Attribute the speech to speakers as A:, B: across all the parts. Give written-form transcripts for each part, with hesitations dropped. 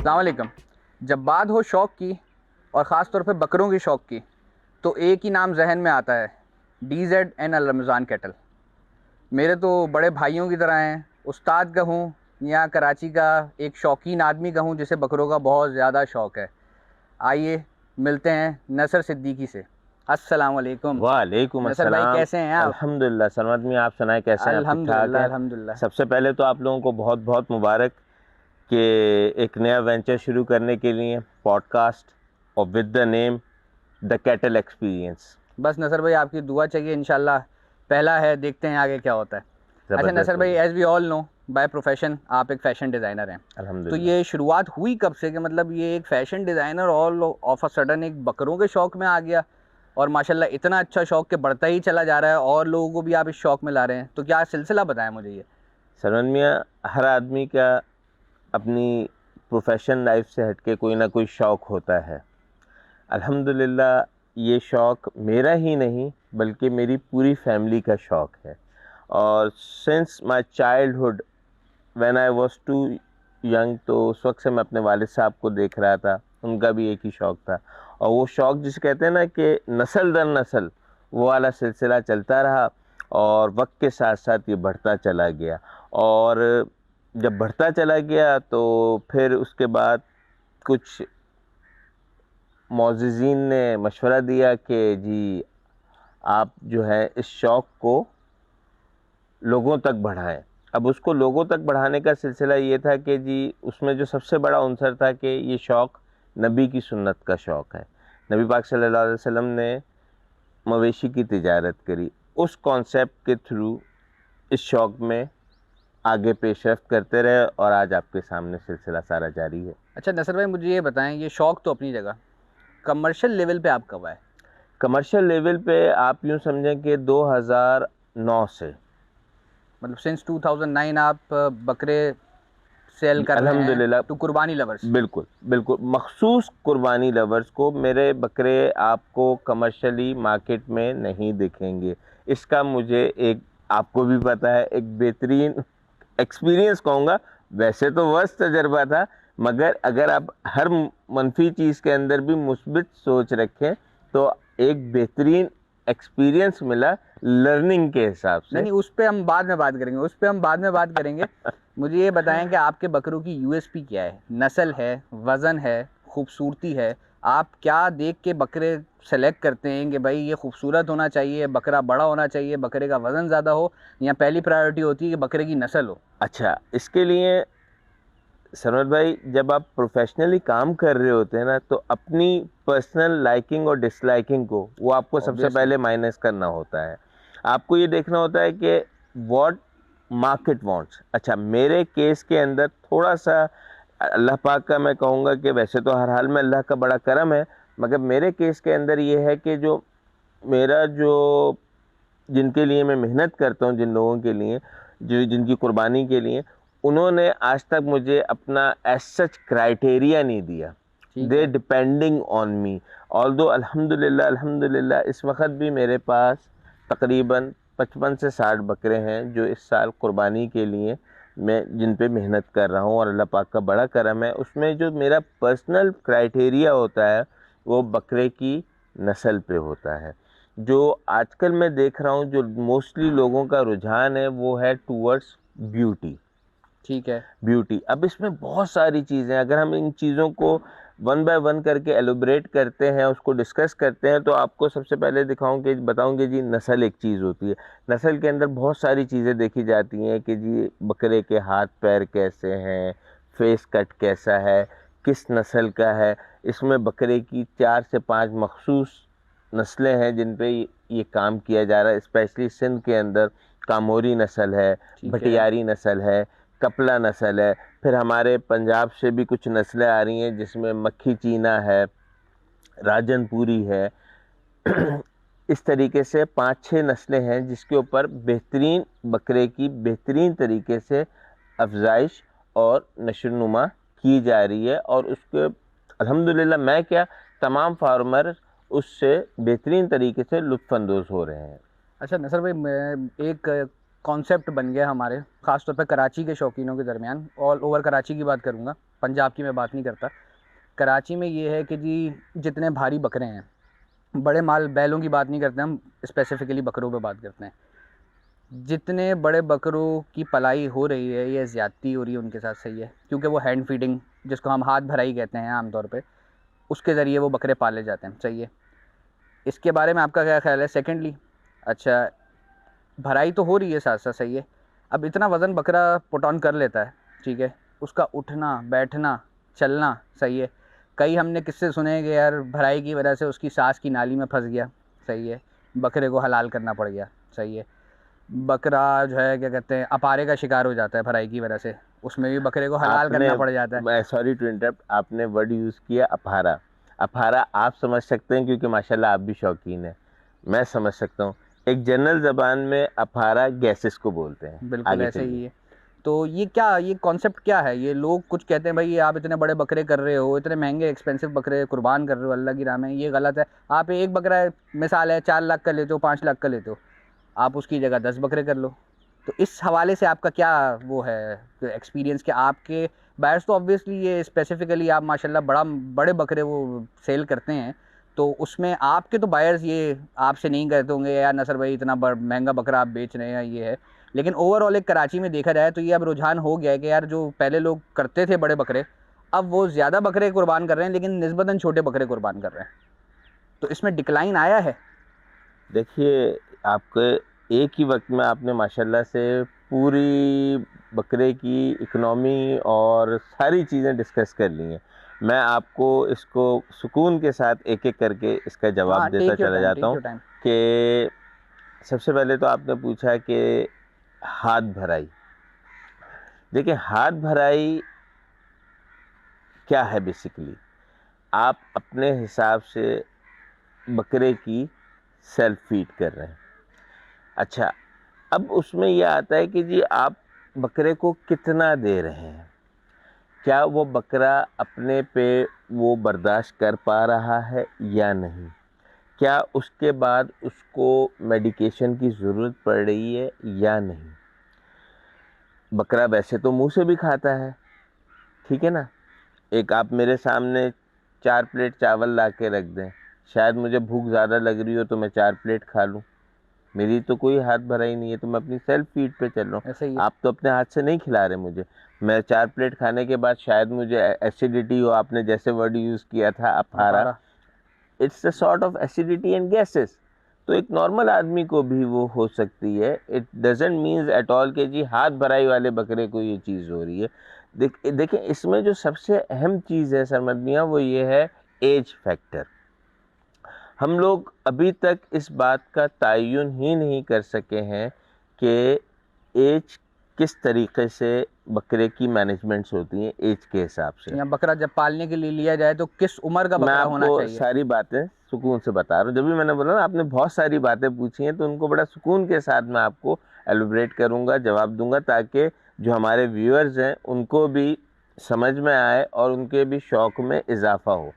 A: अस्सलाम वालेकुम। जब बात हो शौक़ की और ख़ास तौर पे बकरों के शौक़ की, तो एक ही नाम जहन में आता है, DZ and Al Ramzan cattle. मेरे तो बड़े भाइयों की तरह हैं। उस्ताद कहूँ या कराची का एक शौकीन आदमी कहूँ जिसे बकरों का बहुत ज़्यादा शौक़ है। आइए मिलते हैं नसर सिद्दीकी से। अस्सलाम वालेकुम।
B: वालेकुम
A: नसर भाई
B: अस्सलाम।
A: कैसे हैं आप?
B: अल्हम्दुलिल्लाह सलमत में, आप सुनाएं कैसे हैं? आप ठीक ठाक
A: अल्हम्दुलिल्लाह
B: हैं?
A: अल्हम्दुलिल्लाह।
B: सबसे पहले तो आप लोगों को बहुत बहुत मुबारक कि एक नया वेंचर शुरू करने के लिए पॉडकास्ट और with the name the cattle experience.
A: बस नसर भाई आपकी दुआ चाहिए, इंशाल्लाह पहला है, देखते हैं आगे क्या होता है। अच्छा नसर
B: ज़बरदस्त
A: भाई,
B: होगा।
A: As we all know by profession आप एक फ़ैशन डिज़ाइनर हैं। तो
B: अल्हम्दुलिल्लाह।
A: ये शुरुआत हुई कब से कि मतलब ये एक fashion designer all of a sudden एक बकरों के शौक़ में आ गया और माशाल्लाह इतना अच्छा शौक़ कि बढ़ता ही चला जा रहा है और लोगों को भी आप इस शौक़ में ला रहे हैं। तो क्या सिलसिला बताएं मुझे ये।
B: सलमान मियाँ, हर आदमी का अपनी प्रोफेशन लाइफ से हटके कोई ना कोई शौक़ होता है। अल्हम्दुलिल्लाह ये शौक़ मेरा ही नहीं बल्कि मेरी पूरी फैमिली का शौक़ है। और since my childhood when I was too young, तो उस वक्त से मैं अपने वालिद साहब को देख रहा था, उनका भी एक ही शौक़ था। और वो शौक़ जिसे कहते हैं ना कि नस्ल दर नस्ल वो वाला सिलसिला चलता रहा और वक्त के साथ साथ ये बढ़ता चला गया। और जब बढ़ता चला गया तो फिर उसके बाद कुछ मौज़िज़ीन ने मशवरा दिया कि जी आप जो है इस शौक़ को लोगों तक बढ़ाएं। अब उसको लोगों तक बढ़ाने का सिलसिला ये था कि जी उसमें जो सबसे बड़ा अंसर था कि ये शौक़ नबी की सुन्नत का शौक़ है। नबी पाक सल्लल्लाहु अलैहि वसल्लम ने मवेशी की तिजारत करी। उस कॉन्सेप्ट के थ्रू इस शौक़ में आगे पेशरफ्त करते रहे और आज आपके सामने सिलसिला सारा जारी है।
A: अच्छा नसर भाई, मुझे ये बताएं, ये शौक़ तो अपनी जगह, कमर्शियल लेवल पे आप कब आए?
B: कमर्शियल लेवल पे आप यूँ समझें कि 2009 से,
A: मतलब सिंस 2009 आप बकरे सेल कर रहे हैं
B: अल्हम्दुलिल्लाह।
A: टू कुर्बानी लवर्स।
B: बिल्कुल, बिल्कुल, मखसूस कुर्बानी लवर्स को मेरे बकरे आपको कमर्शियली मार्केट में नहीं दिखेंगे। इसका मुझे एक, आपको भी पता है, एक बेहतरीन एक्सपीरियंस कहूँगा। वैसे तो वर्स्ट तजर्बा था, मगर अगर आप हर मनफी चीज़ के अंदर भी मुस्बित सोच रखें तो एक बेहतरीन एक्सपीरियंस मिला लर्निंग के हिसाब
A: नहीं
B: से।
A: नहीं, उस पे हम बाद में बात करेंगे, उस पे हम बाद में बात करेंगे। मुझे ये बताएं कि आपके बकरों की यूएसपी क्या है? नस्ल है, वज़न है, खूबसूरती है? आप क्या देख के बकरे सेलेक्ट करते हैं कि भाई ये खूबसूरत होना चाहिए, बकरा बड़ा होना चाहिए, बकरे का वज़न ज़्यादा हो, या पहली प्रायोरिटी होती है कि बकरे की नस्ल हो?
B: अच्छा, इसके लिए सरवत भाई, जब आप प्रोफेशनली काम कर रहे होते हैं ना, तो अपनी पर्सनल लाइकिंग और डिसलाइकिंग को वो आपको सबसे
A: ऑब्वियसली।
B: पहले माइनस करना होता है। आपको ये देखना होता है कि व्हाट मार्केट वांट्स। अच्छा, मेरे केस के अंदर थोड़ा-सा अल्लाह पाक का मैं कहूँगा कि वैसे तो हर हाल में अल्लाह का बड़ा करम है, मगर मेरे केस के अंदर ये है कि जो मेरा जो जिनके लिए मैं मेहनत करता हूँ, जिन लोगों के लिए, जो जिनकी कुर्बानी के लिए, उन्होंने आज तक मुझे अपना एज सच क्राइटेरिया नहीं दिया।
A: ठीक
B: दे
A: है।
B: Depending on me. ऑल्दो अल्हम्दुलिल्लाह अल्हम्दुलिल्लाह इस वक्त भी मेरे पास तकरीबन 55 से 60 बकरे हैं जो इस साल कुर्बानी के लिए मैं जिन पे मेहनत कर रहा हूँ, और अल्लाह पाक का बड़ा करम है। उसमें जो मेरा पर्सनल क्राइटेरिया होता है वो बकरे की नस्ल पे होता है। जो आजकल मैं देख रहा हूँ, जो मोस्टली लोगों का रुझान है वो है टूवर्ड्स ब्यूटी।
A: ठीक है।
B: ब्यूटी, अब इसमें बहुत सारी चीज़ें, अगर हम इन चीज़ों को वन बाय वन करके एलोबरेट करते हैं, उसको डिस्कस करते हैं, तो आपको सबसे पहले दिखाऊंगे, बताऊंगे जी नस्ल एक चीज़ होती है। नस्ल के अंदर बहुत सारी चीज़ें देखी जाती हैं कि जी बकरे के हाथ पैर कैसे हैं, फेस कट कैसा है, किस नस्ल का है। इसमें बकरे की 4 से 5 मखसूस नस्लें हैं जिन पे ये काम किया जा रहा है। स्पेशली सिंध के अंदर कामोरी नस्ल है,
A: ठीक है।
B: भटियारी नस्ल है, कपला नस्ल है। फिर हमारे पंजाब से भी कुछ नस्लें आ रही हैं जिसमें मक्खी चीना है, राजनपुरी है। इस तरीके से 5-6 नस्लें हैं जिसके ऊपर बेहतरीन बकरे की बेहतरीन तरीके से अफजाइश और नशोनुमा की जा रही है, और उसके अल्हम्दुलिल्लाह मैं क्या, तमाम फार्मर उससे बेहतरीन तरीके से लुत्फ़अंदोज़ हो रहे हैं।
A: अच्छा नसर भाई, मैं एक कॉन्सेप्ट बन गया हमारे ख़ासतौर पे कराची के शौकीनों के दरमियान। ऑल ओवर कराची की बात करूँगा, पंजाब की मैं बात नहीं करता। कराची में ये है कि जी जितने भारी बकरे हैं, बड़े माल बैलों की बात नहीं करते हम, स्पेसिफ़िकली बकरों पे बात करते हैं। जितने बड़े बकरों की पलाई हो रही है, ये ज़्यादती हो रही है उनके साथ, सही है, क्योंकि वो हैंड फीडिंग, जिसको हम हाथ भराई कहते हैं आम तौर पे, उसके ज़रिए वो बकरे पाले जाते हैं, सही है। इसके बारे में आपका क्या ख़्याल है? सेकेंडली, अच्छा, भराई तो हो रही है साथ साथ, सही है। अब इतना वज़न बकरा पुट ऑन कर लेता है, ठीक है, उसका उठना बैठना चलना, सही है। कई हमने किस्से सुने हैं कि यार भराई की वजह से उसकी सांस की नाली में फंस गया, सही है, बकरे को हलाल करना पड़ गया, सही है। बकरा जो है क्या कहते हैं अपारे का शिकार हो जाता है भराई की वजह से, उसमें भी बकरे को हलाल करना पड़ जाता है।
B: मैं सॉरी टू इंटरप्ट, आपने वर्ड यूज़ किया अफारा। अफारा आप समझ सकते हैं क्योंकि माशाल्लाह आप भी शौकीन हैं, मैं समझ सकता हूँ। एक जनरल ज़बान में अफारा गैसेस को बोलते हैं।
A: बिल्कुल
B: आगे
A: ऐसे
B: चलिए।
A: ही है। तो ये कॉन्सेप्ट क्या है? ये लोग कुछ कहते हैं भाई आप इतने बड़े बकरे कर रहे हो, इतने महंगे एक्सपेंसिव बकरे कुर्बान कर रहे हो अल्लाह की राह में, ये गलत है। आप एक बकरा है, मिसाल है 4 लाख का लेते हो, 5 लाख का लेते हो, आप उसकी जगह 10 बकरे कर लो। तो इस हवाले से आपका क्या वो है एक्सपीरियंस कि आपके बायर्स तो ऑब्वियसली ये स्पेसिफिकली आप माशाल्लाह बड़े बकरे वो सेल करते हैं, तो उसमें आपके तो बायर्स ये आपसे नहीं कहते होंगे यार नसर भाई इतना महंगा बकरा आप बेच रहे हैं, ये है। लेकिन ओवरऑल एक कराची में देखा जाए तो ये अब रुझान हो गया है कि यार जो पहले लोग करते थे बड़े बकरे, अब वो ज़्यादा बकरे कुर्बान कर रहे हैं लेकिन निस्बतन छोटे बकरे कुर्बान कर रहे हैं। तो इसमें डिक्लाइन आया है।
B: देखिए, आपके एक ही वक्त में आपने माशाल्लाह से पूरी बकरे की इकनॉमी और सारी चीज़ें डिस्कस कर ली हैं। मैं आपको इसको सुकून के साथ एक-एक करके इसका जवाब
A: हाँ,
B: देता चला जाता
A: टेक
B: हूँ
A: योर टाइम।
B: कि सबसे पहले तो आपने पूछा कि हाथ भराई। देखिए, हाथ भराई क्या है बेसिकली? आप अपने हिसाब से बकरे की सेल्फ फीड कर रहे हैं। अच्छा, अब उसमें ये आता है कि जी आप बकरे को कितना दे रहे हैं? क्या वो बकरा अपने पे वो बर्दाश्त कर पा रहा है या नहीं? क्या उसके बाद उसको मेडिकेशन की ज़रूरत पड़ रही है या नहीं? बकरा वैसे तो मुँह से भी खाता है, ठीक है ना? एक आप मेरे सामने 4 प्लेट चावल ला के रख दें, शायद मुझे भूख ज़्यादा लग रही हो तो मैं 4 प्लेट खा लूँ। मेरी तो कोई हाथ भराई नहीं है, तो मैं अपनी सेल्फ फीड पे चल रहा हूँ।
A: ऐसे ही है।
B: आप तो अपने हाथ से नहीं खिला रहे मुझे। मैं 4 प्लेट खाने के बाद शायद मुझे एसिडिटी हो, आपने जैसे वर्ड यूज़ किया था अफारा,
A: अपारा।
B: It's a sort of acidity and gases. तो एक नॉर्मल आदमी को भी वो हो सकती है। It doesn't means at all कि जी हाथ भराई वाले बकरे को ये चीज़ हो रही है। देखिए इसमें जो सबसे अहम चीज़ है सरमद मियाँ, वो ये है एज फैक्टर। हम लोग अभी तक इस बात का तयन ही नहीं कर सके हैं कि एज किस तरीके से बकरे की मैनेजमेंट्स होती हैं एज के हिसाब से।
A: या बकरा जब पालने के लिए लिया जाए तो किस उम्र का
B: मैं
A: बकरा होना
B: आपको
A: चाहिए?
B: सारी बातें सुकून से बता रहा हूँ। जब भी मैंने बोला ना आपने बहुत सारी बातें पूछी हैं, तो उनको बड़ा सुकून के साथ मैं आपको एलुब्रेट करूँगा, जवाब दूँगा, ताकि जो हमारे व्यूअर्स हैं उनको भी समझ में आए और उनके भी शौक़ में इजाफ़ा हो।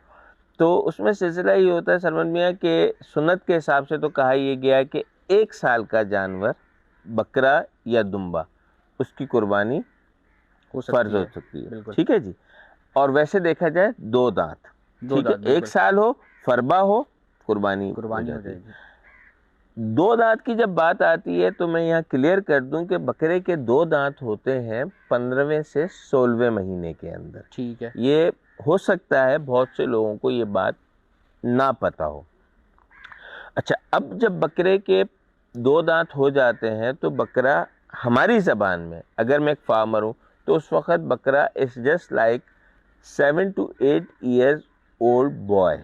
B: तो उसमें सिलसिला ये होता है सरमद मियाँ कि सुन्नत के हिसाब से तो कहा ये गया है कि 1 साल का जानवर, बकरा या दुम्बा, उसकी कुर्बानी
A: हो
B: फ़र्ज़
A: सकती
B: हो
A: है।
B: सकती है।
A: बिल्कुल।
B: ठीक है जी। और वैसे देखा जाए 2 दाँत,
A: 2
B: ठीक है,
A: दाँत
B: 1
A: बिल्कुल।
B: साल हो, फरबा हो, कुर्बानी हो
A: कुर्बानी हो
B: जाती है।
A: जाएगी।
B: 2 दाँत की जब बात आती है तो मैं यहाँ क्लियर कर दूँ कि बकरे के 2 दाँत होते हैं 15वें से 16वें महीने के अंदर।
A: ठीक है।
B: ये हो सकता है बहुत से लोगों को ये बात ना पता हो। अच्छा, अब जब बकरे के 2 दाँत हो जाते हैं तो बकरा हमारी ज़बान में, अगर मैं एक फार्मर हूँ, तो उस वक़्त बकरा is just like 7 to 8 years old boy.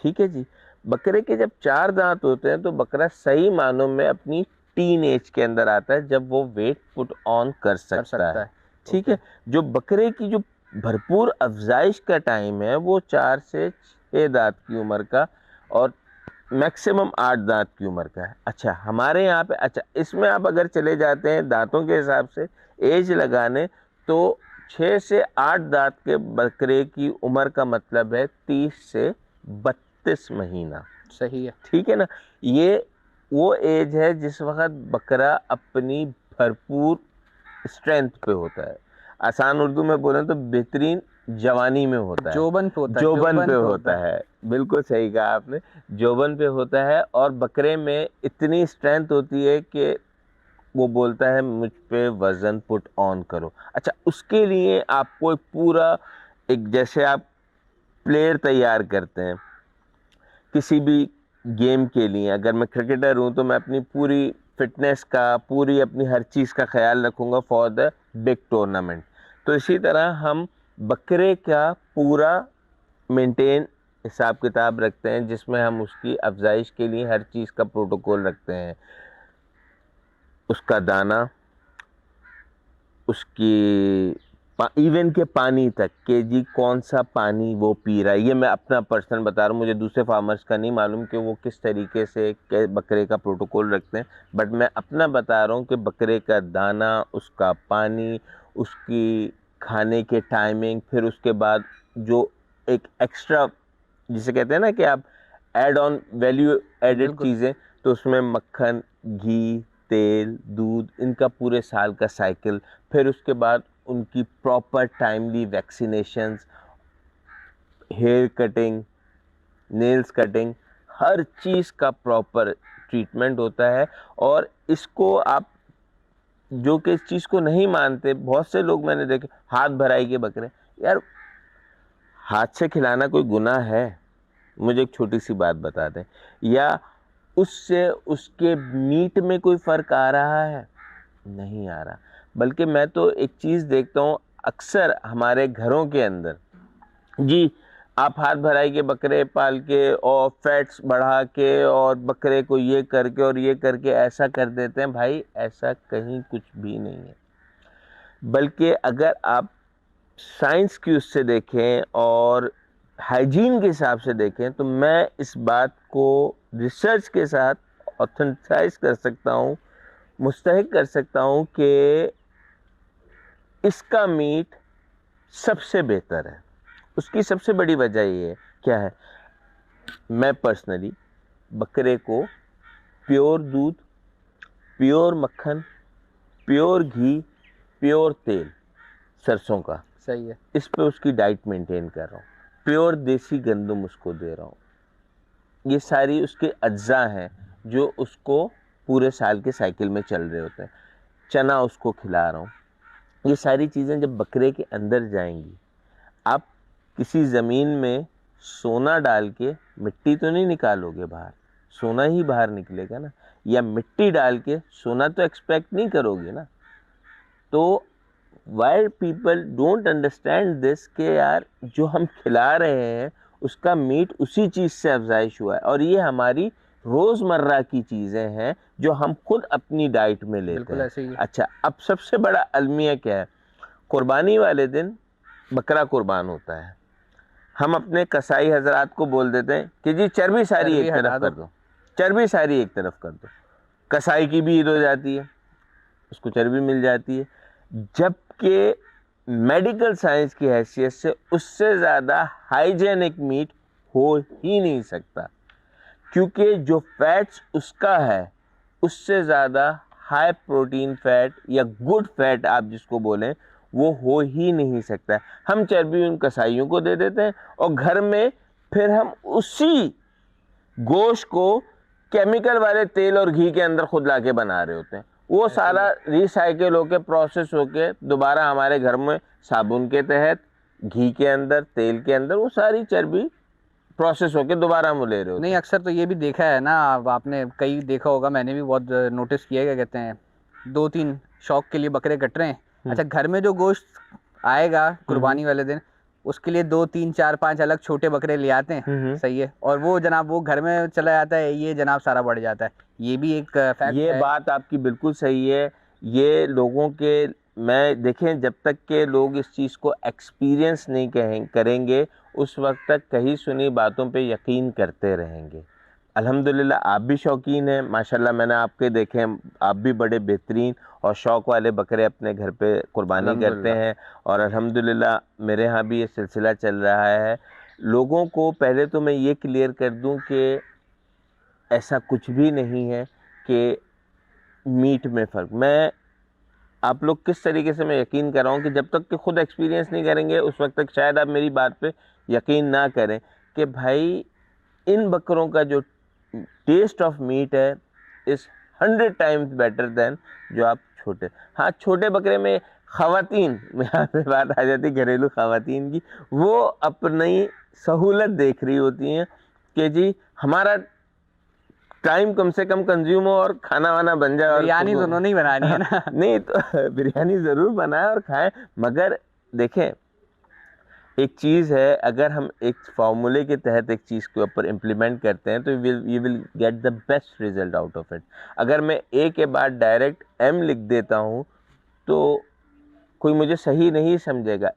B: ठीक है जी। बकरे के जब 4 दाँत होते हैं तो बकरा सही मानों में अपनी टीन एज के अंदर आता है, जब वो वेट पुट ऑन कर सकता है। ठीक है। जो बकरे की जो भरपूर अफ़ज़ाइश का टाइम है वो 4 से 6 दाँत की उम्र का और मैक्सिमम 8 दाँत की उम्र का है। अच्छा, हमारे यहाँ पे अच्छा इसमें आप अगर चले जाते हैं दाँतों के हिसाब से एज लगाने, तो 6 से 8 दाँत के बकरे की उम्र का मतलब है 30 से 32 महीना।
A: सही है।
B: ठीक है ना? ये वो एज है जिस वक्त बकरा अपनी भरपूर स्ट्रेंथ पे होता है। आसान उर्दू में बोलें तो बेहतरीन जवानी में होता है,
A: जोबन पे होता है,
B: जोबन पे
A: होता
B: होता है। बिल्कुल सही कहा आपने, जोबन पे होता है। और बकरे में इतनी स्ट्रेंथ होती है कि वो बोलता है मुझ पे वजन पुट ऑन करो। अच्छा, उसके लिए आपको एक पूरा, एक जैसे आप प्लेयर तैयार करते हैं किसी भी गेम के लिए, अगर मैं क्रिकेटर हूँ तो मैं अपनी पूरी फिटनेस का, पूरी अपनी हर चीज़ का ख्याल रखूँगा फॉर द बिग टूर्नामेंट। तो इसी तरह हम बकरे का पूरा मेंटेन हिसाब किताब रखते हैं, जिसमें हम उसकी अफजाइश के लिए हर चीज़ का प्रोटोकॉल रखते हैं। उसका दाना, उसकी इवन के पानी तक कि जी कौन सा पानी वो पी रहा है, ये मैं अपना पर्सनल बता रहा हूँ। मुझे दूसरे फार्मर्स का नहीं मालूम कि वो किस तरीके से बकरे का प्रोटोकॉल रखते हैं, बट मैं अपना बता रहा हूँ कि बकरे का दाना, उसका पानी, उसकी खाने के टाइमिंग, फिर उसके बाद जो एक एक्स्ट्रा जिसे कहते हैं ना कि आप ऐड ऑन वैल्यू एडेड
A: बिल्कुल।
B: चीज़ें, तो उसमें मक्खन, घी, तेल, दूध, इनका पूरे साल का साइकिल, फिर उसके बाद उनकी proper timely vaccinations, hair cutting, nails cutting, हर चीज़ का प्रॉपर ट्रीटमेंट होता है। और इसको आप जो कि इस चीज़ को नहीं मानते, बहुत से लोग मैंने देखे हाथ भराई के बकरे, यार हाथ से खिलाना कोई गुनाह है? मुझे एक छोटी सी बात बता दें, या उससे उसके मीट में कोई फ़र्क आ रहा है? नहीं आ रहा। बल्कि मैं तो एक चीज़ देखता हूँ अक्सर हमारे घरों के अंदर, जी आप हाथ भराई के बकरे पाल के और फैट्स बढ़ा के और बकरे को ये करके और ये करके ऐसा कर देते हैं। भाई ऐसा कहीं कुछ भी नहीं है। बल्कि अगर आप साइंस की उससे देखें और हाइजीन के हिसाब से देखें, तो मैं इस बात को रिसर्च के साथ ऑथेंटिसाइज कर सकता हूँ, मुस्तहक कर सकता हूँ कि इसका मीट सबसे बेहतर है। उसकी सबसे बड़ी वजह ये है, क्या है, मैं पर्सनली बकरे को प्योर दूध, प्योर मक्खन, प्योर घी, प्योर तेल सरसों का,
A: सही है।
B: इस पे उसकी डाइट मेंटेन कर रहा हूँ। प्योर देसी गंदम उसको दे रहा हूँ। ये सारी उसके अज्जा हैं जो उसको पूरे साल के साइकिल में चल रहे होते हैं। चना उसको खिला रहा हूँ। ये सारी चीज़ें जब बकरे के अंदर जाएंगी, आप किसी ज़मीन में सोना डाल के मिट्टी तो नहीं निकालोगे बाहर, सोना ही बाहर निकलेगा ना, या मिट्टी डाल के सोना तो एक्सपेक्ट नहीं करोगे ना। तो why people don't understand this कि यार जो हम खिला रहे हैं उसका मीट उसी चीज़ से अफजाइश हुआ है, और ये हमारी रोज़मर्रा की चीज़ें हैं जो हम खुद अपनी डाइट में लेते
A: बिल्कुल
B: हैं।
A: ऐसे ही है।
B: अच्छा, अब सबसे बड़ा अलमिया क्या है, कुर्बानी वाले दिन बकरा कुर्बान होता है, हम अपने कसाई हजरात को बोल देते हैं कि जी चर्बी सारी
A: चर्बी
B: एक तरफ
A: हटा
B: कर
A: दो।
B: दो, चर्बी सारी एक तरफ कर दो। कसाई की भी ईद हो जाती है, उसको चर्बी मिल जाती है। जबकि मेडिकल साइंस की हैसियत से उससे ज़्यादा हाइजेनिक मीट हो ही नहीं सकता, क्योंकि जो फैट्स उसका है उससे ज़्यादा हाई प्रोटीन फैट या गुड फैट आप जिसको बोलें वो हो ही नहीं सकता। हम चर्बी उन कसाईयों को दे देते हैं और घर में फिर हम उसी गोश्त को केमिकल वाले तेल और घी के अंदर खुद ला के बना रहे होते हैं। वो
A: ऐसे ही
B: सारा
A: है।
B: रिसाइकिल होके प्रोसेस होके दोबारा हमारे घर में साबुन के तहत, घी के अंदर, तेल के अंदर वो सारी चर्बी प्रोसेस होके दोबारा हम ले रहे होते
A: नहीं,
B: हैं।
A: अक्सर तो ये भी देखा है ना, अब आपने कई देखा होगा, मैंने भी बहुत नोटिस किया है, क्या कहते हैं, 2-3 शौक के लिए बकरे कट रहे हैं। अच्छा, घर में जो गोश्त आएगा कुर्बानी वाले दिन, उसके लिए 2-3-4-5 अलग छोटे बकरे ले आते हैं। सही है। और वो जनाब वो घर में चला जाता है, ये जनाब सारा बढ़ जाता है। ये भी एक फैक्ट
B: ये
A: है।
B: बात आपकी बिल्कुल सही है। ये लोगों के, मैं देखें जब तक के लोग इस चीज़ को एक्सपीरियंस नहीं करेंगे उस वक्त तक कहीं सुनी बातों पे यकीन करते रहेंगे। अल्हम्दुलिल्लाह आप भी शौकीन हैं माशाल्लाह, मैंने आपके देखे हैं, आप भी बड़े बेहतरीन और शौक़ वाले बकरे अपने घर पे कुर्बानी करते
A: अल्हम्दुलिल्लाह।
B: हैं। और अल्हम्दुलिल्लाह मेरे यहाँ भी ये सिलसिला चल रहा है। लोगों को पहले तो मैं ये क्लियर कर दूं कि ऐसा कुछ भी नहीं है कि मीट में फ़र्क, मैं आप लोग किस तरीके से, मैं यकीन कर रहा हूँ कि जब तक कि खुद एक्सपीरियंस नहीं करेंगे उस वक्त तक शायद आप मेरी बात पे यकीन ना करें कि भाई इन बकरों का जो टेस्ट ऑफ मीट है इज़ 100 टाइम्स बेटर देन जो आप छोटे, हाँ छोटे बकरे में ख़वातीन, यहाँ पे बात आ जाती है घरेलू ख़वातीन की, वो अपनी सहूलत देख रही होती हैं कि जी हमारा टाइम कम से कम कंज्यूम हो और खाना वाना बन जाए। और
A: बिरयानी तो उन्होंने ही बनानी है ना।
B: नहीं तो बिरयानी ज़रूर बनाएं और खाएं, मगर देखें एक चीज़ है, अगर हम एक फार्मूले के तहत एक चीज़ के ऊपर इम्प्लीमेंट करते हैं तो you will get the best result out of it. अगर मैं ए के बाद डायरेक्ट एम लिख देता हूँ तो कोई मुझे सही नहीं समझेगा।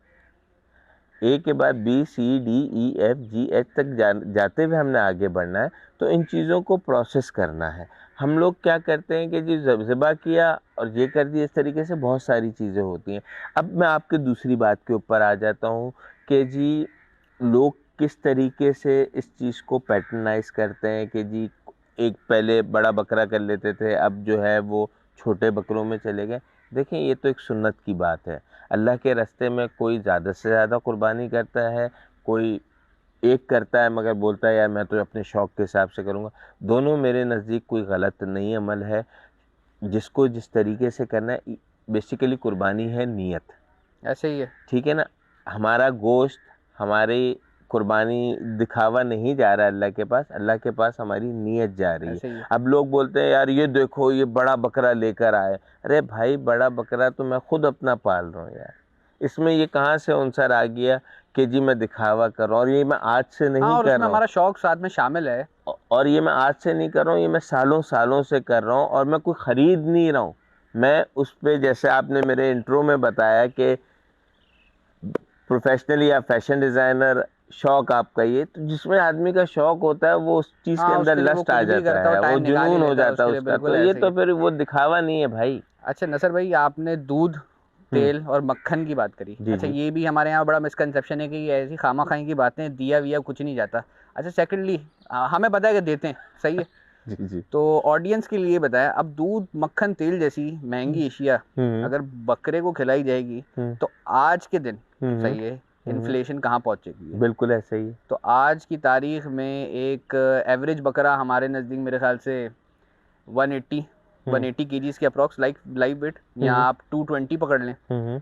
B: ए के बाद B C D E F G H तक जाते हुए हमने आगे बढ़ना है, तो इन चीज़ों को प्रोसेस करना है। हम लोग क्या करते हैं कि जी ज़िबा किया और ये कर दिया, इस तरीके से बहुत सारी चीज़ें होती हैं। अब मैं आपके दूसरी बात के ऊपर आ जाता हूँ कि जी लोग किस तरीके से इस चीज़ को पैटर्नाइज करते हैं कि जी एक पहले बड़ा बकरा कर लेते थे, अब जो है वो छोटे बकरों में चले गए। देखें ये तो एक सुन्नत की बात है, अल्लाह के रास्ते में कोई ज़्यादा से ज़्यादा कुर्बानी करता है, कोई एक करता है मगर बोलता है यार मैं तो अपने शौक़ के हिसाब से करूँगा। दोनों मेरे नज़दीक कोई गलत नहीं अमल है, जिसको जिस तरीके से करना है। बेसिकली कुर्बानी है नीयत,
A: ऐसे ही है,
B: ठीक है ना। हमारा गोश्त, हमारी कुर्बानी दिखावा नहीं जा रहा है अल्लाह के पास, अल्लाह के पास हमारी नीयत जा रही
A: ऐसे ही
B: है।
A: है।
B: अब लोग बोलते हैं यार ये देखो ये बड़ा बकरा लेकर आए, अरे भाई बड़ा बकरा तो मैं खुद अपना पाल रहा हूँ यार, इसमें ये कहाँ से अंसर आ गया कि जी मैं दिखावा कर रहा हूँ। और ये मैं आज से
A: हाँ,
B: नहीं
A: और
B: कर
A: उसमें
B: रहा हूँ,
A: हमारा शौक साथ में शामिल है।
B: और ये मैं आज से नहीं कर रहा हूँ, ये मैं सालों सालों से कर रहा हूँ, और मैं कोई ख़रीद नहीं रहा हूँ। मैं उस पर, जैसे आपने मेरे इंट्रो में बताया कि प्रोफेशनली या फैशन डिज़ाइनर शौक़ आपका, ये तो जिसमें आदमी का शौक़ होता है वो उस चीज़ के
A: हाँ,
B: अंदर
A: उसके लिए वो
B: लस्ट आ
A: कुछ भी
B: जाता
A: करता है, वो
B: है, वो
A: टाइम निकाल ही
B: जुनून हो
A: लेता है
B: जाता है
A: उसके लिए,
B: उसका।
A: बिल्कुल
B: तो ये
A: ऐसे ही
B: तो
A: है।
B: फिर वो दिखावा नहीं है भाई।
A: अच्छा नसर भाई, आपने दूध, तेल और मक्खन की बात करी।
B: जी
A: अच्छा
B: जी
A: ये भी हमारे यहाँ बड़ा मिसकंसेप्शन है कि ये ऐसी खामा खाई की बातें, दिया विया कुछ नहीं जाता। अच्छा सेकंडली हमें पता है कि देते हैं, सही है।
B: जी जी।
A: तो ऑडियंस के लिए बताया, अब दूध मक्खन तेल जैसी महंगी एशिया
B: हम्म
A: अगर बकरे को खिलाई जाएगी
B: हम्म
A: तो आज के दिन,
B: हम्म
A: सही है, इन्फ्लेशन कहाँ पहुँचेगी है।
B: बिल्कुल ऐसे ही।
A: तो आज की तारीख में एक एवरेज बकरा हमारे नज़दीक मेरे ख्याल से 180 180 केजीज़ के अप्रॉक्स, लाइक लाइव वेट, या आप 220 पकड़ लें।
B: हम्म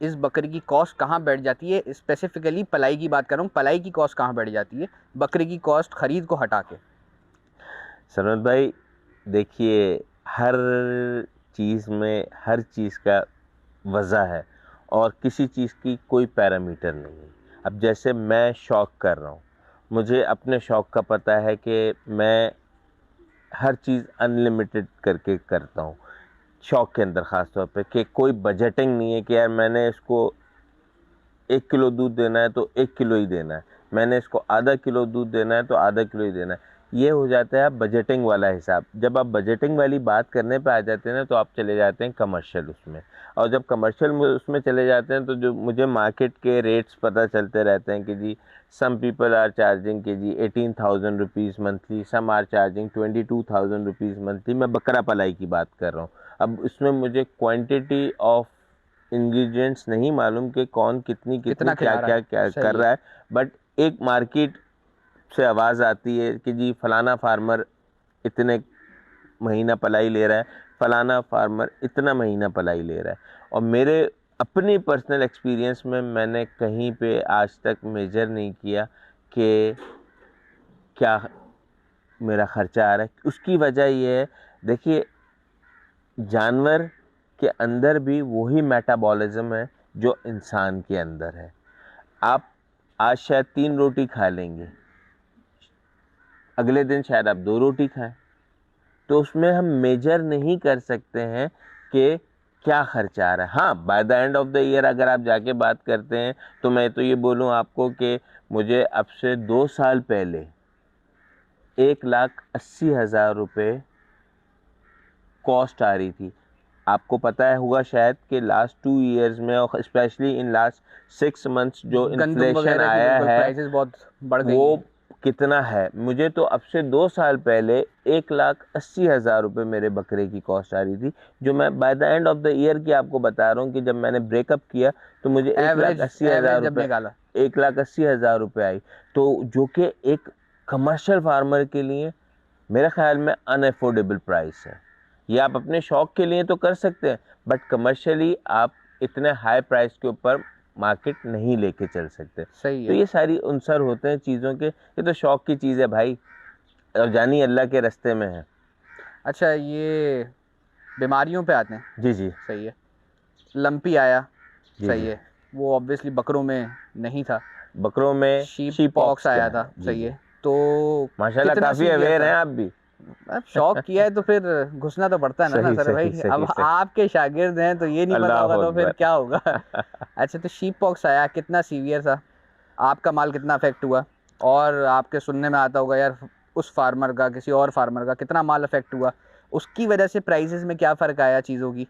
A: इस बकरे की कॉस्ट कहाँ बैठ जाती है, स्पेसिफिकली पलाई की बात कर रहा हूँ, पलाई की कॉस्ट कहाँ बैठ जाती है बकरे की कॉस्ट खरीद को हटा के।
B: सनत भाई देखिए, हर चीज़ में हर चीज़ का वज़ा है और किसी चीज़ की कोई पैरामीटर नहीं है। अब जैसे मैं शौक़ कर रहा हूँ, मुझे अपने शौक़ का पता है कि मैं हर चीज़ अनलिमिटेड करके करता हूँ शौक़ के अंदर, ख़ास तौर पे कि कोई बजटिंग नहीं है कि यार मैंने इसको 1 किलो दूध देना है तो 1 किलो ही देना है, मैंने इसको आधा किलो दूध देना है तो आधा किलो ही देना है। ये हो जाता है आप बजटिंग वाला हिसाब। जब आप बजटिंग वाली बात करने पे आ जाते हैं ना तो आप चले जाते हैं कमर्शियल उसमें, और जब कमर्शियल उसमें चले जाते हैं तो जो मुझे मार्केट के रेट्स पता चलते रहते हैं कि जी सम पीपल आर चार्जिंग कि जी 18,000 rupees monthly, some are charging 22,000 rupees monthly. मैं बकरा पलाई की बात कर रहा हूँ। अब इसमें मुझे क्वांटिटी ऑफ इंग्रेडिएंट्स नहीं मालूम कि कौन कितनी
A: कितना
B: क्या
A: खिला रहा
B: क्या
A: है,
B: क्या कर
A: सही है।
B: रहा है, बट एक मार्केट से आवाज़ आती है कि जी फलाना फार्मर इतने महीना पलाई ले रहा है, फलाना फार्मर इतना महीना पलाई ले रहा है। और मेरे अपनी पर्सनल एक्सपीरियंस में मैंने कहीं पे आज तक मेजर नहीं किया कि क्या मेरा ख़र्चा आ रहा है। उसकी वजह ये है, देखिए जानवर के अंदर भी वही मेटाबॉलिज्म है जो इंसान के अंदर है। आप आज शायद 3 रोटी खा लेंगे, अगले दिन शायद आप 2 रोटी खाएं, तो उसमें हम मेजर नहीं कर सकते हैं कि क्या खर्चा आ रहा है। हाँ, by the end of the year अगर आप जाके बात करते हैं तो मैं तो ये बोलूँ आपको कि मुझे अब से 2 साल पहले 1,80,000 रुपये कॉस्ट आ रही थी। आपको पता है होगा शायद कि लास्ट 2 ईयर्स में और स्पेशली इन लास्ट 6 मंथ्स जो
A: गंदम
B: इन्फ्लेशन
A: वगैरह की
B: आया
A: बिल्कुल
B: है
A: प्राइसेस बहुत बढ़ गई
B: वो
A: हैं।
B: कितना है। मुझे तो अब से 2 साल पहले 1,80,000 रुपये मेरे बकरे की कॉस्ट आ रही थी, जो मैं by the end of the year की आपको बता रहा हूँ कि जब मैंने ब्रेकअप किया तो मुझे
A: एवरेज
B: 1,80,000
A: जब
B: रुपये
A: निकाला।
B: 1,80,000 रुपये आई। तो जो कि एक कमर्शियल फार्मर के लिए मेरे ख्याल में अनअफोर्डेबल प्राइस है। ये आप अपने शौक के लिए तो कर सकते हैं, बट कमर्शियली आप इतने हाई प्राइस के ऊपर मार्केट नहीं लेके चल सकते।
A: सही
B: तो
A: है।
B: ये सारी अंसर होते हैं चीज़ों के, ये तो शौक की चीज़ है भाई, और जानी अल्लाह के रास्ते में है।
A: अच्छा, ये बीमारियों पे आते हैं।
B: जी जी
A: सही है। लंपी आया।
B: जी
A: सही
B: जी।
A: है। वो ऑब्वियसली बकरों में नहीं था।
B: बकरों में
A: शीप
B: शीप
A: पॉक्स
B: पॉक्स क्या
A: आया
B: है?
A: था।
B: जी
A: सही
B: जी।
A: है। तो
B: माशाल्लाह
A: कितना
B: काफ़ी
A: सीवियर
B: अवेयर
A: था?
B: हैं आप भी।
A: अब शौक किया है तो फिर घुसना तो पड़ता है ना
B: सही
A: नसर
B: सही
A: भाई।
B: सही
A: अब
B: सही।
A: आपके शागिर्द हैं तो ये नहीं पता
B: अल्लाह
A: होगा तो फिर
B: अकबर।
A: क्या होगा। अच्छा, तो शीप पॉक्स आया, कितना सीवियर था? आपका माल कितना अफेक्ट हुआ? और आपके सुनने में आता होगा यार, उस फार्मर का, किसी और फार्मर का कितना माल अफेक्ट हुआ, उसकी वजह से प्राइसेस में क्या फ़र्क आया चीज़ों की?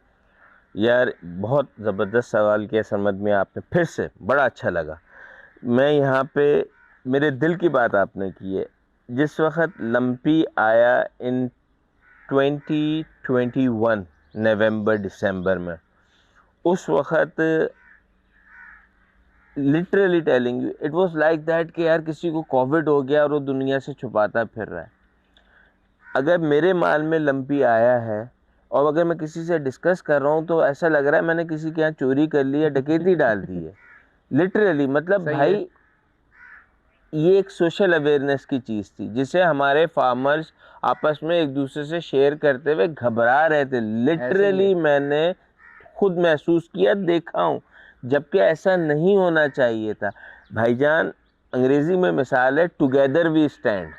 B: यार बहुत ज़बरदस्त सवाल किया समझ में आपने, फिर से बड़ा अच्छा लगा। मैं यहाँ पे मेरे दिल की बात आपने की है। जिस वक्त लंपी आया इन 2021 नवंबर दिसंबर में, उस वक्त literally telling you it was like that कि यार किसी को कोविड हो गया और वो दुनिया से छुपाता फिर रहा है। अगर मेरे माल में लंपी आया है और अगर मैं किसी से डिस्कस कर रहा हूँ तो ऐसा लग रहा है मैंने किसी के यहाँ चोरी कर ली या डकैती डाल दी है। लिटरली मतलब
A: सही है।
B: भाई ये एक सोशल अवेयरनेस की चीज़ थी जिसे हमारे फार्मर्स आपस में एक दूसरे से शेयर करते हुए घबरा रहे थे।
A: ऐसे ही है।
B: लिटरली मैंने खुद महसूस किया, देखा हूँ, जबकि ऐसा नहीं होना चाहिए था। भाईजान अंग्रेज़ी में मिसाल है, टुगेदर वी स्टैंड।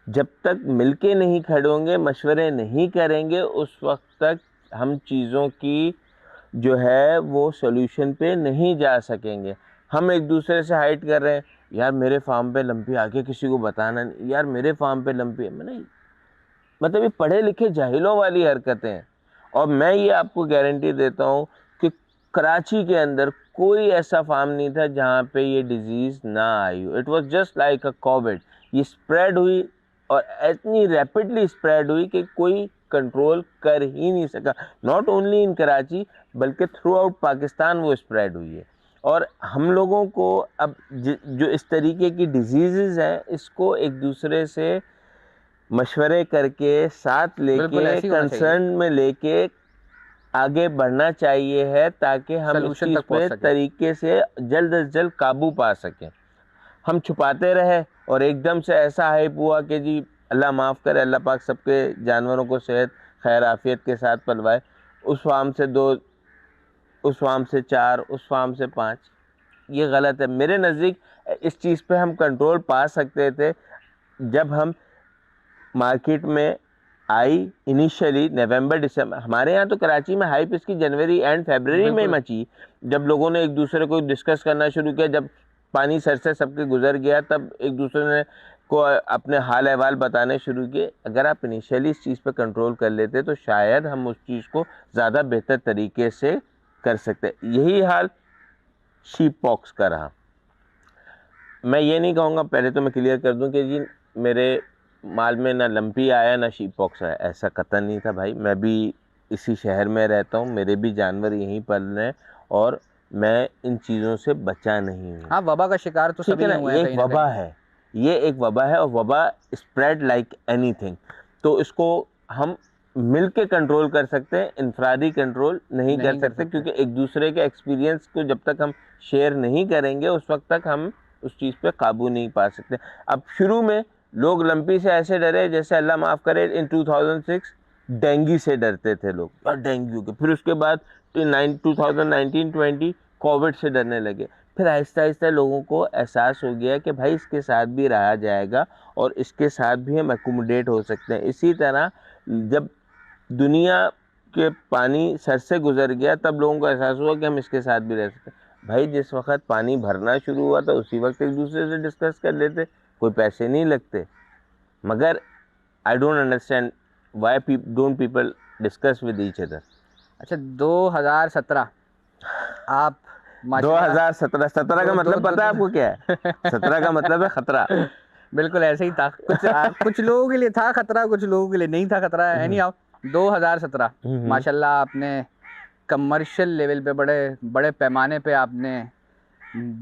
B: जब तक मिलके नहीं खड़े होंगे, मशवरे नहीं करेंगे, उस वक्त तक हम चीज़ों की जो है वो सॉल्यूशन पे नहीं जा सकेंगे। हम एक दूसरे से हाइड कर रहे हैं, यार मेरे फार्म पे लंपी आ गया, किसी को बताना नहीं, यार मेरे फार्म पे लंपी है। मैंने मतलब ये पढ़े लिखे जाहिलों वाली हरकतें हैं। और मैं ये आपको गारंटी देता हूँ कि कराची के अंदर कोई ऐसा फार्म नहीं था जहाँ पे ये डिजीज़ ना आई हो। It was just like a Covid. ये स्प्रेड हुई और इतनी रैपिडली स्प्रेड हुई कि कोई कंट्रोल कर ही नहीं सका। नॉट ओनली इन कराची बल्कि थ्रू आउट पाकिस्तान वो स्प्रेड हुई है। और हम लोगों को अब जो इस तरीके की डिजीज़ हैं इसको एक दूसरे से मशवरे करके साथ
A: बिल्कुल
B: लेके
A: ऐसे ही होना चाहिए।
B: कंसर्न में लेके आगे बढ़ना चाहिए है, ताकि हम इस
A: सॉल्यूशन
B: चीज़
A: तक पहुंच
B: पे
A: सके।
B: तरीके से जल्द अज जल्द काबू पा सकें। हम छुपाते रहे और एकदम से ऐसा हाइप हुआ कि जी अल्लाह माफ़ करे, अल्लाह पाक सबके जानवरों को सेहत खैर आफियत के साथ पलवाए। उस फार्म से 2, उस फार्म से 4, उस फार्म से 5, ये गलत है। मेरे नज़दीक इस चीज़ पे हम कंट्रोल पा सकते थे जब हम मार्केट में आई इनिशियली नवंबर दिसंबर। हमारे यहाँ तो कराची में हाइप इसकी जनवरी एंड फरवरी में
A: बिल्कुल।
B: मची, जब लोगों ने एक दूसरे को डिस्कस करना शुरू किया, जब पानी सर से सबके गुजर गया, तब एक दूसरे ने को अपने हाल अहवाल बताने शुरू किए। अगर आप इनिशियली इस चीज़ पे कंट्रोल कर लेते तो शायद हम उस चीज़ को ज़्यादा बेहतर तरीके से कर सकते। यही हाल शीप पॉक्स का रहा। मैं ये नहीं कहूँगा, पहले तो मैं क्लियर कर दूं कि जी मेरे माल में ना लंपी आया ना शीप पॉक्स आया, ऐसा कतई नहीं था भाई। मैं भी इसी शहर में रहता हूँ, मेरे भी जानवर यहीं पल रहे हैं और मैं इन चीज़ों से बचा नहीं हूँ।
A: हाँ, वबा का शिकार तो
B: ठीक है
A: सभी
B: ना,
A: हुए हैं
B: ये एक
A: कहीं ना
B: वबा
A: कहीं।
B: है, ये एक वबा है और वबा स्प्रेड लाइक एनीथिंग। तो इसको हम मिल के कंट्रोल कर सकते हैं, इनफरादी कंट्रोल नहीं कर
A: नहीं कर
B: सकते,
A: सकते।
B: क्योंकि एक दूसरे के एक्सपीरियंस को जब तक हम शेयर नहीं करेंगे उस वक्त तक हम उस चीज़ पे काबू नहीं पा सकते। अब शुरू में लोग लंपी से ऐसे डरे जैसे अल्लाह माफ़ करे इन 2006 डेंगू से डरते थे लोग, और डेंगू के, फिर उसके बाद 2019-20 कोविड से डरने लगे। फिर आहिस्ता आहिस्ता लोगों को एहसास हो गया कि भाई इसके साथ भी रहा जाएगा और इसके साथ भी हम एकोमोडेट हो सकते हैं। इसी तरह जब दुनिया के पानी सर से गुजर गया तब लोगों को एहसास हुआ कि हम इसके साथ भी रह सकते हैं। भाई जिस वक्त पानी भरना शुरू हुआ था उसी वक्त एक दूसरे से डिस्कस कर लेते, कोई पैसे नहीं लगते। मगर I don't understand why don't people discuss with each other.
A: अच्छा, 2017 आप माशाल्लाह।
B: 2017, 17 का मतलब पता है आपको क्या है? 17 का मतलब है खतरा।
A: बिल्कुल ऐसे ही था, कुछ लोगों के लिए था खतरा, कुछ लोगों के लिए नहीं था खतरा। एनी हाउ 2017 माशाल्लाह आपने कमर्शियल लेवल पे बड़े बड़े पैमाने पे आपने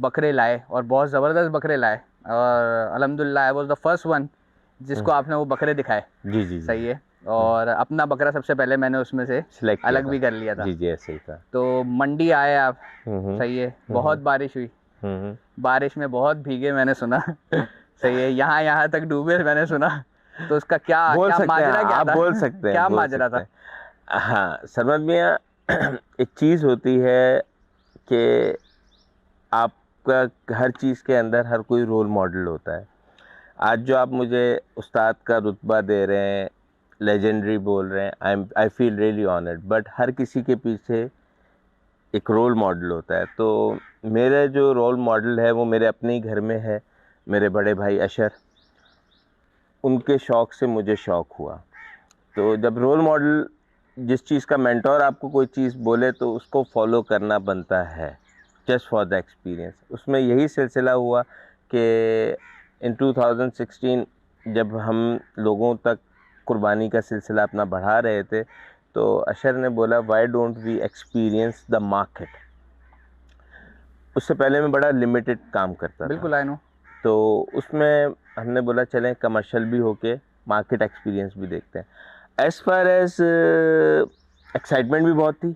A: बकरे लाए और बहुत ज़बरदस्त बकरे लाए, और अल्हम्दुलिल्लाह I was the first one जिसको आपने वो बकरे दिखाए।
B: जी जी
A: सही
B: जी।
A: है। और अपना बकरा सबसे पहले मैंने उसमें से
B: सिलेक्ट किया
A: अलग
B: था।
A: भी कर लिया था।
B: जी जी, ऐसे ही था।
A: तो मंडी आए आप। सही है। बहुत बारिश हुई,
B: हम्म।
A: बारिश में बहुत भीगे मैंने सुना। सही है। यहाँ यहाँ तक डूबे मैंने सुना। तो उसका क्या
B: बोल
A: क्या
B: सकते हैं,
A: माजरा क्या
B: आप
A: था?
B: बोल सकते हैं,
A: क्या
B: बोल
A: माजरा
B: सकते
A: था?
B: हैं। हाँ सरमद मियाँ, एक चीज़ होती है कि आपका हर चीज़ के अंदर हर कोई रोल मॉडल होता है। आज जो आप मुझे उस्ताद का रुतबा दे रहे हैं, लेजेंडरी बोल रहे हैं, I feel really honoured, but हर किसी के पीछे एक रोल मॉडल होता है। तो मेरे जो रोल मॉडल है वो मेरे अपने ही घर में है, मेरे बड़े भाई अशर। उनके शौक़ से मुझे शौक़ हुआ। तो जब रोल मॉडल, जिस चीज़ का मेंटोर आपको कोई चीज़ बोले तो उसको फॉलो करना बनता है, जस्ट फॉर द एक्सपीरियंस। उसमें यही सिलसिला हुआ कि इन 2016 जब हम लोगों तक कुर्बानी का सिलसिला अपना बढ़ा रहे थे, तो अशर ने बोला why don't we experience the market. उससे पहले मैं बड़ा लिमिटेड काम करता था,
A: बिल्कुल आई नो।
B: तो उसमें हमने बोला चलें कमर्शियल भी होके मार्केट एक्सपीरियंस भी देखते हैं। एज़ फार एज़ एक्साइटमेंट भी बहुत थी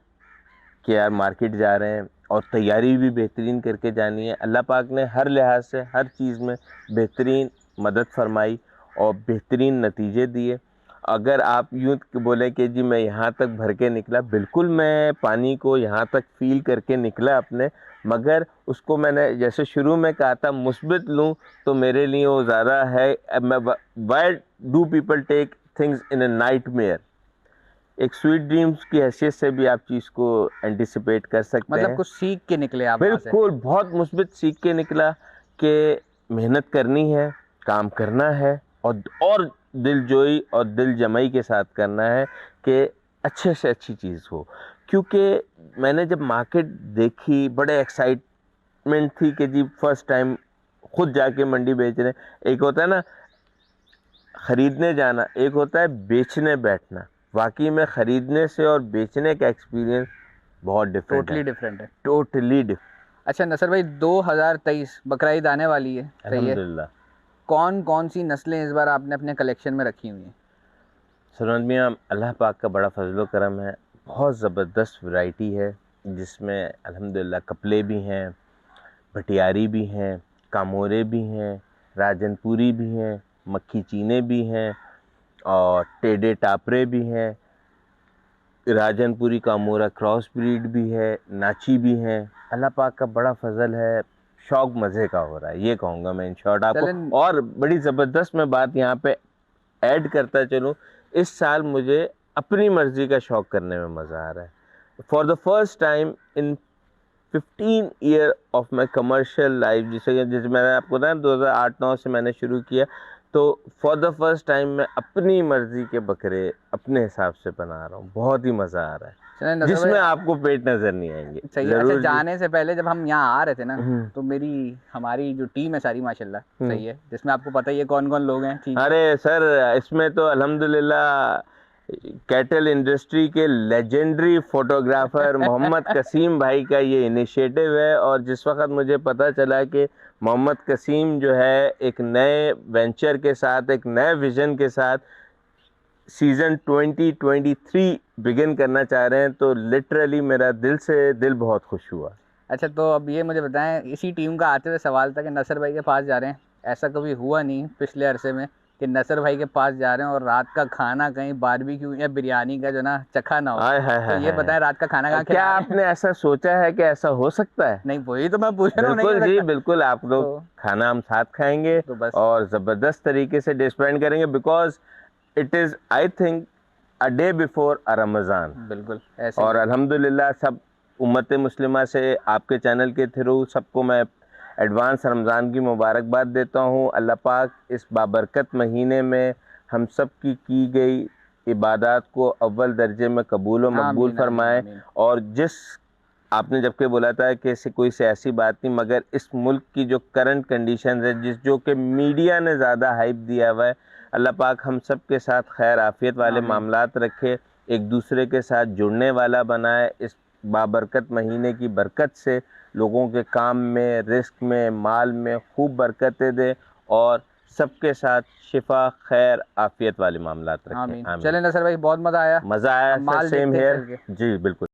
B: कि यार मार्केट जा रहे हैं और तैयारी भी बेहतरीन करके जानी है। अल्लाह पाक ने हर लिहाज से हर चीज़ में बेहतरीन मदद फरमाई और बेहतरीन नतीजे दिए। अगर आप यूँ बोलें कि जी मैं यहाँ तक भर के निकला, बिल्कुल मैं पानी को यहाँ तक फ़ील करके निकला अपने, मगर उसको मैंने जैसे शुरू में कहा था मुस्बित लूँ तो मेरे लिए वो ज़्यादा है। मैं why do people take things in a nightmare, एक स्वीट ड्रीम्स की हैसियत से भी आप चीज़ को एंटिसिपेट कर सकते
A: मतलब
B: हैं।
A: कुछ सीख के निकले आप वहाँ से?
B: बिल्कुल, बहुत मुस्बित सीख के निकला कि मेहनत करनी है, काम करना है और दिलजोई और दिल जमाई के साथ करना है कि अच्छे से अच्छी चीज़ हो। क्योंकि मैंने जब मार्केट देखी, बड़े एक्साइटमेंट थी कि जी फर्स्ट टाइम खुद जाके मंडी बेच रहे हैं। एक होता है ना ख़रीदने जाना, एक होता है बेचने बैठना। वाकई में ख़रीदने से और बेचने का एक्सपीरियंस बहुत डिफरेंट
A: टोटली
B: है,
A: डिफरेंट है।
B: Totally different.
A: अच्छा नसर भाई, 2023 बकरा ईद आने वाली है। सही है।
B: अल्हम्दुलिल्लाह।
A: कौन कौन सी नस्लें इस बार आपने अपने कलेक्शन में रखी हुई हैं?
B: सरमद मियाँ, अल्लाह पाक का बड़ा फजल करम है, बहुत ज़बरदस्त वैरायटी है जिसमें अल्हम्दुलिल्लाह कपले भी हैं, भटियारी भी हैं, कामोरे भी हैं, राजनपुरी भी हैं, मक्खी चीने भी हैं और टेढ़े टापरे भी हैं, राजनपुरी कामोरा क्रॉस ब्रीड भी है, नाची भी हैं। अल्लाह पाक का बड़ा फजल है, शौक़ मज़े का हो रहा है, ये कहूँगा मैं इन शॉर्ट आपको।
A: चलें।
B: और बड़ी ज़बरदस्त मैं बात यहाँ पे ऐड करता चलूँ, इस साल मुझे अपनी मर्ज़ी का शौक़ करने में मज़ा आ रहा है। For the first time in 15 year of my commercial life, जैसे मैंने आपको बताया 2008-9 से मैंने शुरू किया, तो फॉर द फर्स्ट टाइम मैं अपनी मर्ज़ी के बकरे अपने हिसाब से बना रहा हूँ। बहुत ही मज़ा आ रहा
A: चलें
B: है,
A: नसर
B: जिसमें
A: भाई।
B: आपको पेट नज़र नहीं आएंगे।
A: सही है। अच्छा
B: ज़रूर जी।
A: जाने से पहले जब हम यहाँ आ रहे थे ना,
B: हम्म।
A: तो हमारी जो टीम है सारी माशाल्लाह, सही है, जिसमें आपको पता ही है कौन कौन लोग हैं। ठीक है।
B: अरे सर, इसमें तो अल्हम्दुलिल्लाह कैटल इंडस्ट्री के लेजेंडरी फोटोग्राफर मोहम्मद कसीम भाई का ये इनिशिएटिव है। और जिस वक्त मुझे पता चला कि मोहम्मद कसीम जो है एक नए वेंचर के साथ, एक नए विज़न के साथ सीज़न 2023 बिगिन करना चाह रहे हैं, तो लिटरली मेरा दिल बहुत खुश हुआ।
A: अच्छा तो अब ये मुझे बताएं, इसी टीम का आते हुए सवाल था कि नसर भाई के पास जा रहे हैं, ऐसा कभी हुआ नहीं पिछले अरसे में कि नसर भाई के पास जा रहे हैं और रात का खाना कहीं बारबेक्यू या बिरयानी का जो ना चखा ना हो?
B: हाय हाय
A: तो
B: हाय
A: ये
B: हाय।
A: बताएं रात का खाना कहाँ
B: क्या
A: खिला रहे हैं?
B: आपने ऐसा सोचा है कि ऐसा हो सकता है?
A: नहीं वही तो मैं पूछ रहा हूँ, नहीं हो
B: बिल्कुल जी,
A: सकता?
B: बिल्कुल। आप लोग
A: तो
B: खाना हम साथ खाएंगे
A: तो बस
B: और ज़बरदस्त तरीके से डे स्पेंड करेंगे, because it is I think a day before a Ramzan.
A: बिल्कुल ऐसे ही
B: और
A: है।
B: अल्हम्दुलिल्लाह सब उम्मत मुस्लिमा से आपके चैनल के थ्रू सबको मैं एडवांस रमज़ान की मुबारकबाद देता हूँ। अल्लाह पाक इस बाबरकत महीने में हम सब की गई इबादत को अव्वल दर्जे में कबूल व मकबूल
A: आमीन आमीन
B: फरमाए।
A: आमीन।
B: और जिस आपने जबकि बोला था कि ऐसे कोई सियासी बात नहीं, मगर इस मुल्क की जो करंट कंडीशन है, जो कि मीडिया ने ज़्यादा हाइप दिया हुआ है, अल्लाह पाक हम सब के साथ खैर आफियत वाले
A: आमीन।
B: मामलात रखे, एक दूसरे के साथ जुड़ने वाला बनाए। इस बाबरकत महीने की बरकत से लोगों के काम में, रिस्क में, माल में खूब बरकतें दे और सबके साथ शिफा, खैर, आफियत वाले मामलात रखें।
A: आमीन।
B: आमीन।
A: चलें नसर भाई, बहुत मज़ा आया।
B: मज़ा आया
A: अब
B: सर,
A: माल
B: सेम
A: देखते हैं
B: हेयर।
A: चल के।
B: जी बिल्कुल।